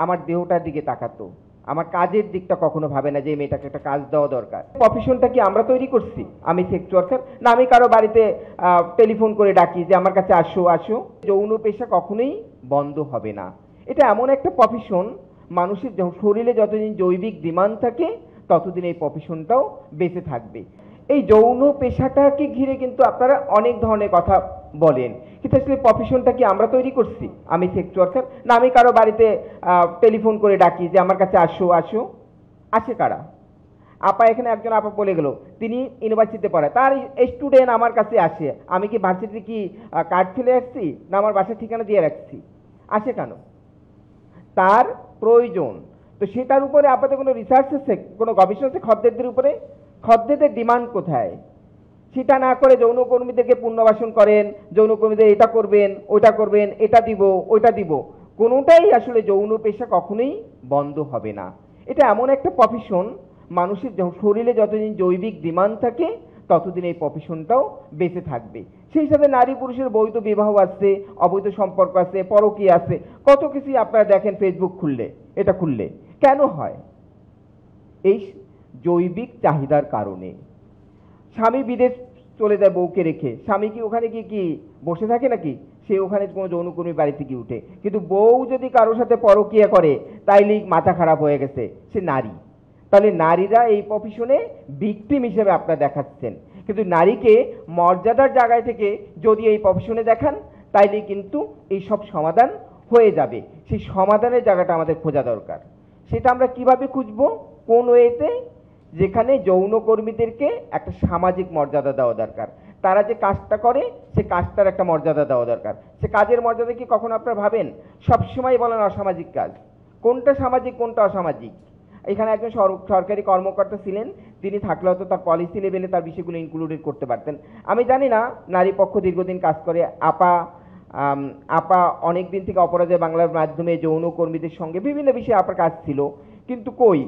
আমার দেহটার দিকে তাকাতো, আমার কাজের দিকটা কখনো ভাবে না যে এই মেয়েটাকে একটা কাজ দেওয়া দরকার। প্রফেশনটা কি আমরা তৈরি করছি? আমি সেক্স ওয়ার্কার না, আমি কারো বাড়িতে টেলিফোন করে ডাকি যে আমার কাছে আসো আসো। যৌন পেশা কখনোই বন্ধ হবে না। এটা এমন একটা প্রফেশন, মানুষের শরীরে যতদিন জৈবিক ডিমান্ড থাকে ততদিন এই প্রফেশনটাও বেঁচে থাকবে। এই যৌন পেশাটাকে ঘিরে কিন্তু আপনারা অনেক ধরনের কথা বলেন, কিন্তু আসলে প্রফেশনটা কি আমরা তৈরি করছি? আমি সেক্স ওয়ার্কার না, আমি কারো বাড়িতে টেলিফোন করে ডাকি যে আমার কাছে আসো আসো। আসে কারা? আপা, এখানে একজন আপা বলে গেল তিনি ইউনিভার্সিটিতে পড়ায়, তার স্টুডেন্ট আমার কাছে আসে। আমি কি ভার্সিটিতে কি কার্ড ফেলে আসছি, না আমার বাসার ঠিকানা দিয়ে রাখছি? আসে কেন? তার প্রয়োজন। তো সেটার উপরে আপাতত কোনো রিসার্চ আছে, কোনো গবেষণা আছে খদ্দেরদের উপরে? খদ্দেরদের ডিমান্ড কোথায়? সেটা না করে যৌনকর্মীদেরকে পুনর্বাসন করেন, যৌনকর্মীদের এটা করবেন ওইটা করবেন, এটা দিব ওইটা দিব। কোনোটাই আসলে যৌন পেশা কখনোই বন্ধ হবে না। এটা এমন একটা প্রফেশন, মানুষের শরীরে যতদিন জৈবিক ডিমান্ড থাকে ততদিন এই প্রফেশনটাও বেঁচে থাকবে। সেই সাথে নারী পুরুষের বৈধ বিবাহ আছে, অবৈধ সম্পর্ক আছে, পরকীয়া আছে, কত কিছুই আপনারা দেখেন ফেসবুক খুললে, এটা খুললে। কেন হয়? এই জৈবিক চাহিদার কারণে। স্বামী বিদেশ চলে যায় বউকে রেখে, স্বামী কি ওখানে গিয়ে কি বসে থাকে নাকি? সে ওখানে কোনো যৌনকর্মী বাড়িতে গিয়ে উঠে, কিন্তু বউ যদি কারোর সাথে পরকীয়া করে তাইলেই মাথা খারাপ হয়ে গেছে, সে নারী। তাহলে নারীরা এই প্রফেশনে ভিকটিম হিসেবে আপনারা দেখাচ্ছেন, কিন্তু নারীকে মর্যাদার জায়গায় থেকে যদি এই প্রফেশনে দেখান তাইলে কিন্তু এই সব সমাধান হয়ে যাবে। সেই সমাধানের জায়গাটা আমাদের খোঁজা দরকার। সেটা আমরা কিভাবে খুঁজবো? কোন ওয়েতে? যেখানে যৌনকর্মীদেরকে একটা সামাজিক মর্যাদা দেওয়া দরকার। তারা যে কাজটা করে সে কাজটার একটা মর্যাদা দেওয়া দরকার। সে কাজের মর্যাদা কি কখনো আপনারা ভাবেন? সবসময় বলেন অসামাজিক কাজ। কোনটা সামাজিক কোনটা অসামাজিক? এখানে একজন সরকারি কর্মকর্তা ছিলেন, তিনি থাকলে হয়তো তার পলিসি লেভেলে তার বিষয়গুলো ইনক্লুডেড করতে পারতেন। আমি জানি না, নারী পক্ষ দীর্ঘদিন কাজ করে। আপা আপা অনেক দিন থেকে অপরাজয় বাংলার মাধ্যমে যৌনকর্মীদের সঙ্গে বিভিন্ন বিষয়ে আপার কাজ ছিল, কিন্তু কই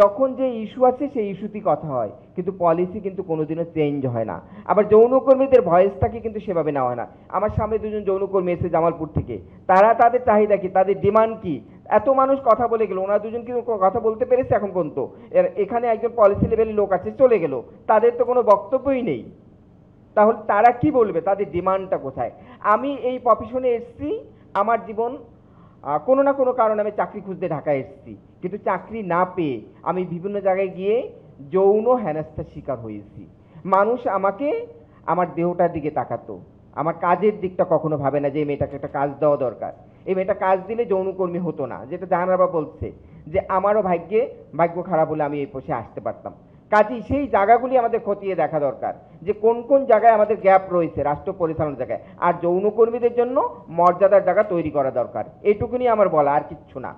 যখন যে ইস্যু আছে সেই ইস্যুতেই কথা হয়, কিন্তু পলিসি কিন্তু কোনোদিনও চেঞ্জ হয় না। আবার যৌনকর্মীদের ভয়েসটাকে কিন্তু সেভাবে নেওয়া হয় না। আমার সামনে দুজন যৌনকর্মী এসে জামালপুর থেকে, তারা তাদের চাহিদা কি, তাদের ডিমান্ড কি, এত মানুষ কথা বলে গেল, ওনারা দুজন কিন্তু কথা বলতে পেরেছে এখন পর্যন্ত। এখানে একজন পলিসি লেভেলের লোক আছে, চলে গেল, তাদের তো কোনো বক্তব্যই নেই। তাহলে তারা কি বলবে? তাদের ডিমান্ডটা কোথায়? আমি এই প্রফেশনে এসেছি, আমার জীবন কোনো না কোনো কারণে আমি চাকরি খুঁজতে ঢাকায় এসেছি, কিন্তু চাকরি না পেয়ে আমি বিভিন্ন জায়গায় গিয়ে যৌন হেনস্থার শিকার হয়েছি। মানুষ আমাকে আমার দেহটার দিকে তাকাতো, আমার কাজের দিকটা কখনো ভাবে না যে এই মেয়েটাকে একটা কাজ দেওয়া দরকার। এই মেয়েটা কাজ দিলে যৌনকর্মী হতো না, যেটা জাহানারা বলছে যে আমারও ভাগ্য খারাপ হলে আমি এই পোষে আসতে পারতাম। কাজেই সেই জায়গাগুলি আমাদের খতিয়ে দেখা দরকার, যে কোন কোন জায়গায় আমাদের গ্যাপ রয়েছে রাষ্ট্র পরিচালনার জায়গায়, আর যৌনকর্মীদের জন্য মর্যাদার জায়গা তৈরি করা দরকার। এইটুকুনি আমার বলা, আর কিচ্ছু না।